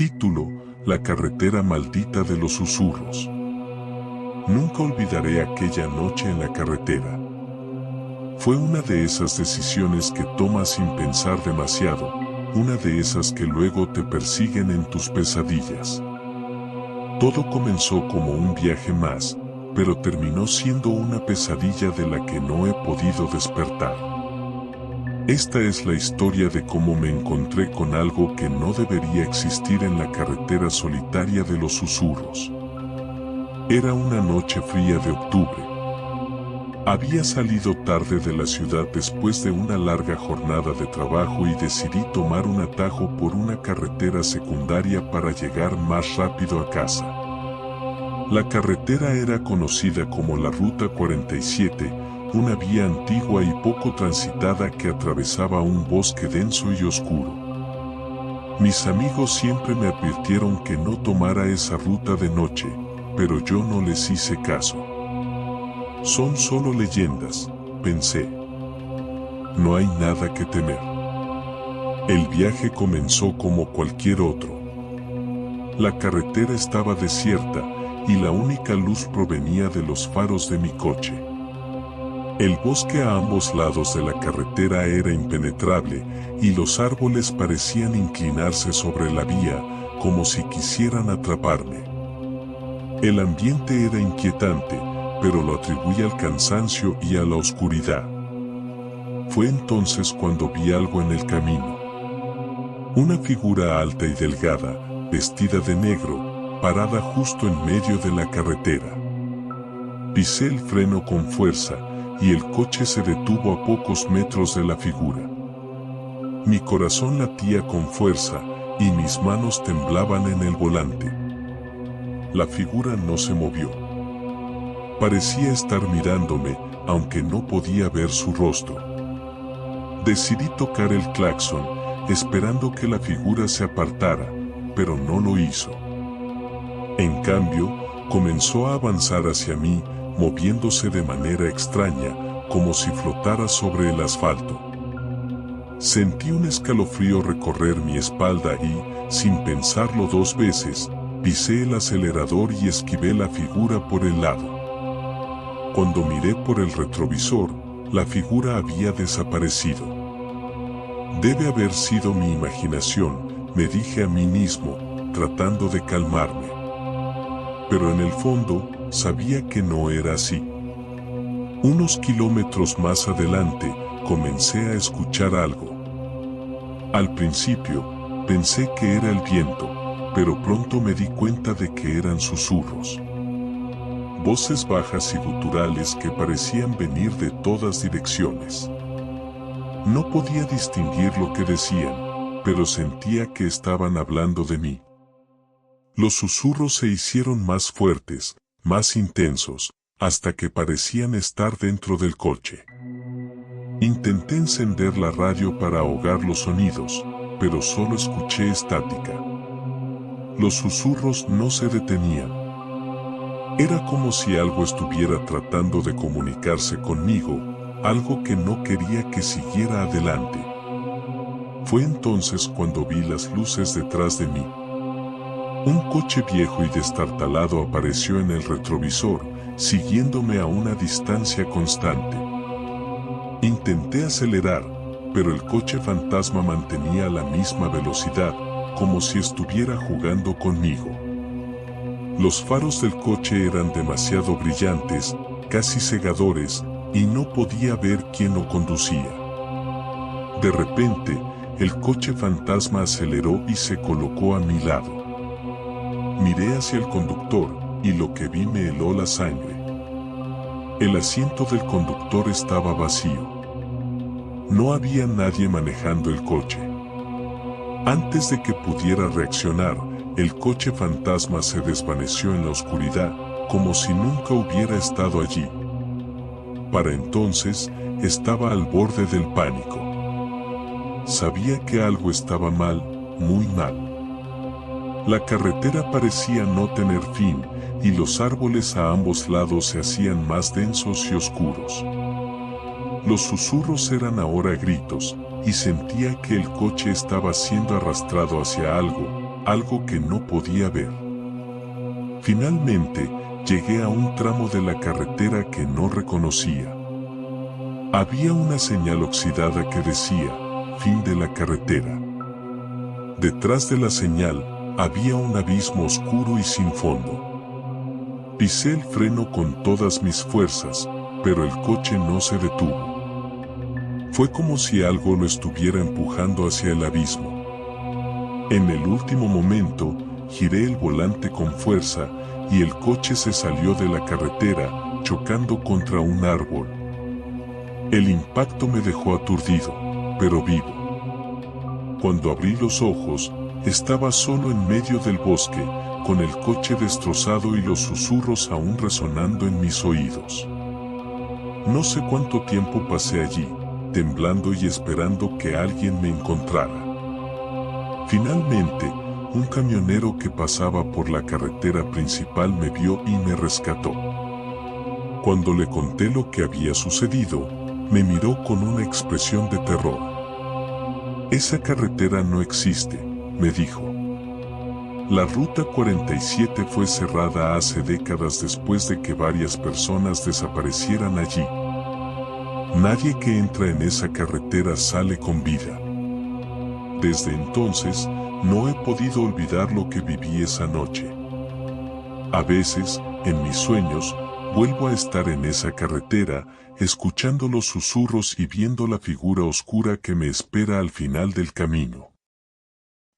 Título: La carretera maldita de los susurros. Nunca olvidaré aquella noche en la carretera. Fue una de esas decisiones que tomas sin pensar demasiado, una de esas que luego te persiguen en tus pesadillas. Todo comenzó como un viaje más, pero terminó siendo una pesadilla de la que no he podido despertar. Esta es la historia de cómo me encontré con algo que no debería existir en la carretera solitaria de los susurros. Era una noche fría de octubre. Había salido tarde de la ciudad después de una larga jornada de trabajo y decidí tomar un atajo por una carretera secundaria para llegar más rápido a casa. La carretera era conocida como la Ruta 47, una vía antigua y poco transitada que atravesaba un bosque denso y oscuro. Mis amigos siempre me advirtieron que no tomara esa ruta de noche, pero yo no les hice caso. Son solo leyendas, pensé. No hay nada que temer. El viaje comenzó como cualquier otro. La carretera estaba desierta y la única luz provenía de los faros de mi coche. El bosque a ambos lados de la carretera era impenetrable y los árboles parecían inclinarse sobre la vía como si quisieran atraparme. El ambiente era inquietante, pero lo atribuí al cansancio y a la oscuridad. Fue entonces cuando vi algo en el camino. Una figura alta y delgada, vestida de negro, parada justo en medio de la carretera. Pisé el freno con fuerza y el coche se detuvo a pocos metros de la figura. Mi corazón latía con fuerza y mis manos temblaban en el volante. La figura no se movió. Parecía estar mirándome, aunque no podía ver su rostro. Decidí tocar el claxon, esperando que la figura se apartara, pero no lo hizo. En cambio, comenzó a avanzar hacia mí, moviéndose de manera extraña, como si flotara sobre el asfalto. Sentí un escalofrío recorrer mi espalda y, sin pensarlo dos veces, pisé el acelerador y esquivé la figura por el lado. Cuando miré por el retrovisor, la figura había desaparecido. Debe haber sido mi imaginación, me dije a mí mismo, tratando de calmarme. Pero en el fondo, sabía que no era así. Unos kilómetros más adelante, comencé a escuchar algo. Al principio, pensé que era el viento, pero pronto me di cuenta de que eran susurros. Voces bajas y guturales que parecían venir de todas direcciones. No podía distinguir lo que decían, pero sentía que estaban hablando de mí. Los susurros se hicieron más fuertes, más intensos, hasta que parecían estar dentro del coche. Intenté encender la radio para ahogar los sonidos, pero solo escuché estática. Los susurros no se detenían. Era como si algo estuviera tratando de comunicarse conmigo, algo que no quería que siguiera adelante. Fue entonces cuando vi las luces detrás de mí. Un coche viejo y destartalado apareció en el retrovisor, siguiéndome a una distancia constante. Intenté acelerar, pero el coche fantasma mantenía la misma velocidad, como si estuviera jugando conmigo. Los faros del coche eran demasiado brillantes, casi cegadores, y no podía ver quién lo conducía. De repente, el coche fantasma aceleró y se colocó a mi lado. Miré hacia el conductor, y lo que vi me heló la sangre. El asiento del conductor estaba vacío. No había nadie manejando el coche. Antes de que pudiera reaccionar, el coche fantasma se desvaneció en la oscuridad, como si nunca hubiera estado allí. Para entonces, estaba al borde del pánico. Sabía que algo estaba mal, muy mal. La carretera parecía no tener fin, y los árboles a ambos lados se hacían más densos y oscuros. Los susurros eran ahora gritos, y sentía que el coche estaba siendo arrastrado hacia algo, algo que no podía ver. Finalmente, llegué a un tramo de la carretera que no reconocía. Había una señal oxidada que decía, fin de la carretera. Detrás de la señal, había un abismo oscuro y sin fondo. Pisé el freno con todas mis fuerzas, pero el coche no se detuvo. Fue como si algo lo estuviera empujando hacia el abismo. En el último momento, giré el volante con fuerza y el coche se salió de la carretera, chocando contra un árbol. El impacto me dejó aturdido, pero vivo. Cuando abrí los ojos, estaba solo en medio del bosque, con el coche destrozado y los susurros aún resonando en mis oídos. No sé cuánto tiempo pasé allí, temblando y esperando que alguien me encontrara. Finalmente, un camionero que pasaba por la carretera principal me vio y me rescató. Cuando le conté lo que había sucedido, me miró con una expresión de terror. Esa carretera no existe, me dijo. La Ruta 47 fue cerrada hace décadas después de que varias personas desaparecieran allí. Nadie que entra en esa carretera sale con vida. Desde entonces, no he podido olvidar lo que viví esa noche. A veces, en mis sueños, vuelvo a estar en esa carretera, escuchando los susurros y viendo la figura oscura que me espera al final del camino.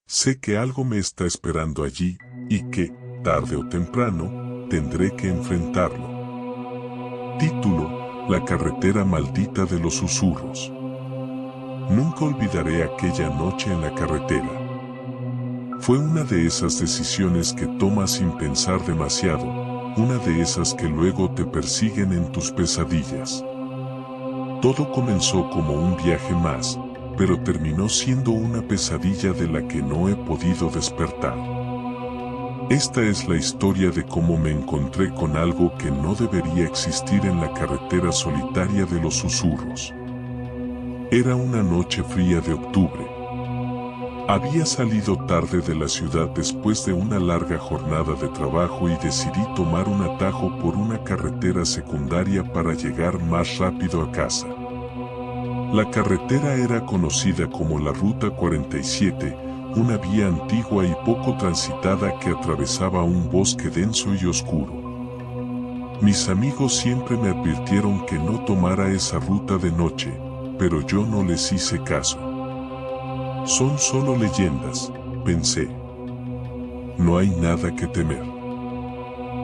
Sé que algo me está esperando allí, y que, tarde o temprano, tendré que enfrentarlo. Título: La carretera maldita de los susurros. Nunca olvidaré aquella noche en la carretera. Fue una de esas decisiones que tomas sin pensar demasiado, una de esas que luego te persiguen en tus pesadillas. Todo comenzó como un viaje más, pero terminó siendo una pesadilla de la que no he podido despertar. Esta es la historia de cómo me encontré con algo que no debería existir en la carretera solitaria de los susurros. Era una noche fría de octubre. Había salido tarde de la ciudad después de una larga jornada de trabajo y decidí tomar un atajo por una carretera secundaria para llegar más rápido a casa. La carretera era conocida como la Ruta 47, una vía antigua y poco transitada que atravesaba un bosque denso y oscuro. Mis amigos siempre me advirtieron que no tomara esa ruta de noche, pero yo no les hice caso. Son solo leyendas, pensé. No hay nada que temer.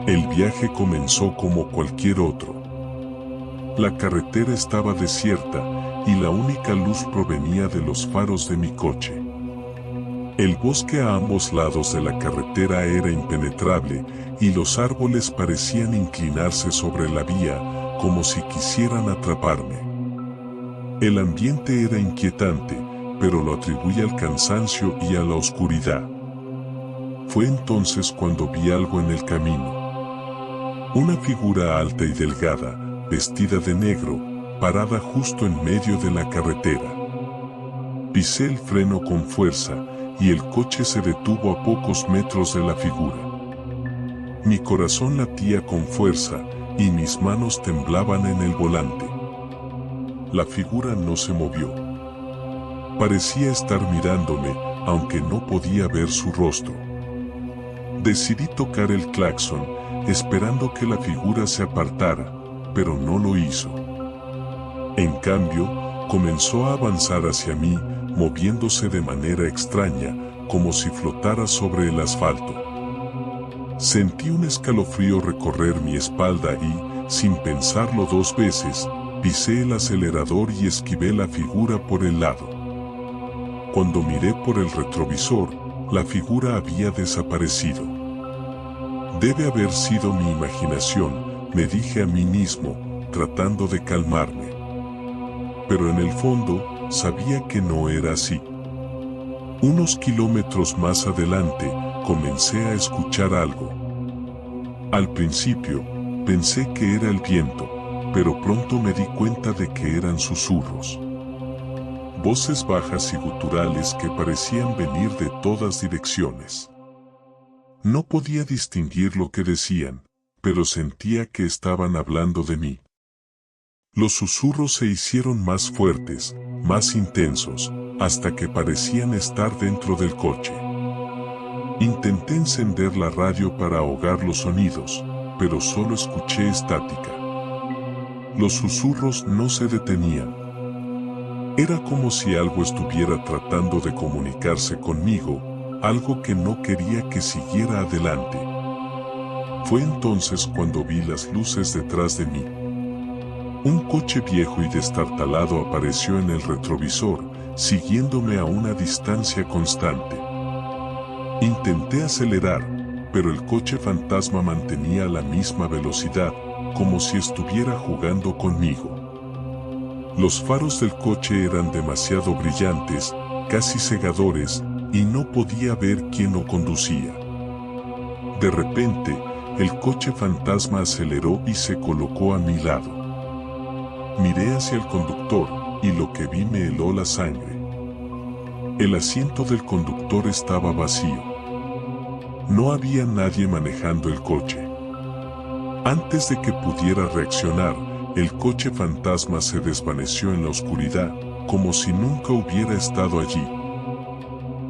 El viaje comenzó como cualquier otro. La carretera estaba desierta y la única luz provenía de los faros de mi coche. El bosque a ambos lados de la carretera era impenetrable y los árboles parecían inclinarse sobre la vía como si quisieran atraparme. El ambiente era inquietante, pero lo atribuí al cansancio y a la oscuridad. Fue entonces cuando vi algo en el camino. Una figura alta y delgada, vestida de negro, parada justo en medio de la carretera. Pisé el freno con fuerza y el coche se detuvo a pocos metros de la figura. Mi corazón latía con fuerza y mis manos temblaban en el volante. La figura no se movió. Parecía estar mirándome, aunque no podía ver su rostro. Decidí tocar el claxon, esperando que la figura se apartara, pero no lo hizo. En cambio, comenzó a avanzar hacia mí, moviéndose de manera extraña, como si flotara sobre el asfalto. Sentí un escalofrío recorrer mi espalda y, sin pensarlo dos veces, pisé el acelerador y esquivé la figura por el lado. Cuando miré por el retrovisor, la figura había desaparecido. Debe haber sido mi imaginación, me dije a mí mismo, tratando de calmarme. Pero en el fondo, sabía que no era así. Unos kilómetros más adelante, comencé a escuchar algo. Al principio, pensé que era el viento, pero pronto me di cuenta de que eran susurros. Voces bajas y guturales que parecían venir de todas direcciones. No podía distinguir lo que decían, pero sentía que estaban hablando de mí. Los susurros se hicieron más fuertes, más intensos, hasta que parecían estar dentro del coche. Intenté encender la radio para ahogar los sonidos, pero solo escuché estática. Los susurros no se detenían. Era como si algo estuviera tratando de comunicarse conmigo, algo que no quería que siguiera adelante. Fue entonces cuando vi las luces detrás de mí. Un coche viejo y destartalado apareció en el retrovisor, siguiéndome a una distancia constante. Intenté acelerar, pero el coche fantasma mantenía la misma velocidad, como si estuviera jugando conmigo. Los faros del coche eran demasiado brillantes, casi cegadores, y no podía ver quién lo conducía. De repente, el coche fantasma aceleró y se colocó a mi lado. Miré hacia el conductor, y lo que vi me heló la sangre. El asiento del conductor estaba vacío. No había nadie manejando el coche. Antes de que pudiera reaccionar, el coche fantasma se desvaneció en la oscuridad, como si nunca hubiera estado allí.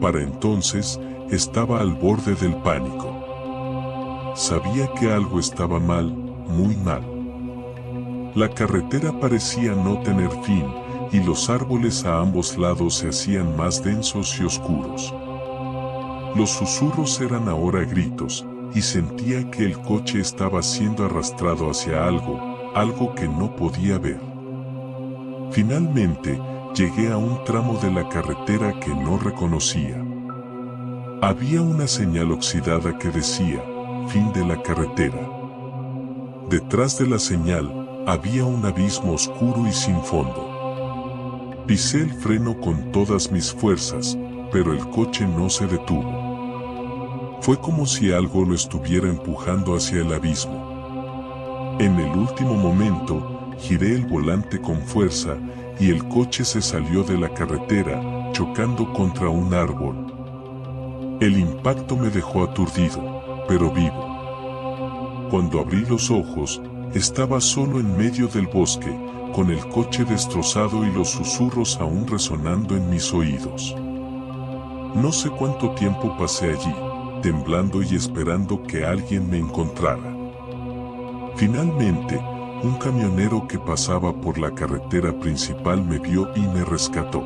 Para entonces, estaba al borde del pánico. Sabía que algo estaba mal, muy mal. La carretera parecía no tener fin, y los árboles a ambos lados se hacían más densos y oscuros. Los susurros eran ahora gritos, y sentía que el coche estaba siendo arrastrado hacia algo que no podía ver. Finalmente, llegué a un tramo de la carretera que no reconocía. Había una señal oxidada que decía, fin de la carretera. Detrás de la señal, había un abismo oscuro y sin fondo. Pisé el freno con todas mis fuerzas, pero el coche no se detuvo. Fue como si algo lo estuviera empujando hacia el abismo. En el último momento, giré el volante con fuerza, y el coche se salió de la carretera, chocando contra un árbol. El impacto me dejó aturdido, pero vivo. Cuando abrí los ojos, estaba solo en medio del bosque, con el coche destrozado y los susurros aún resonando en mis oídos. No sé cuánto tiempo pasé allí, temblando y esperando que alguien me encontrara. Finalmente, un camionero que pasaba por la carretera principal me vio y me rescató.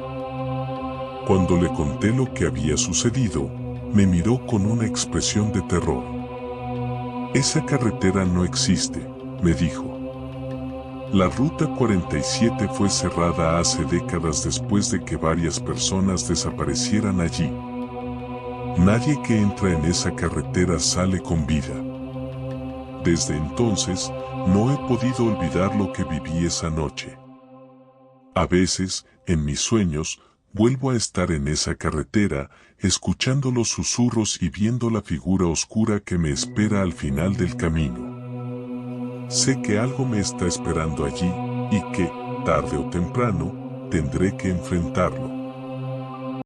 Cuando le conté lo que había sucedido, me miró con una expresión de terror. Esa carretera no existe, me dijo. La Ruta 47 fue cerrada hace décadas después de que varias personas desaparecieran allí. Nadie que entra en esa carretera sale con vida. Desde entonces, no he podido olvidar lo que viví esa noche. A veces, en mis sueños, vuelvo a estar en esa carretera, escuchando los susurros y viendo la figura oscura que me espera al final del camino. Sé que algo me está esperando allí, y que, tarde o temprano, tendré que enfrentarlo.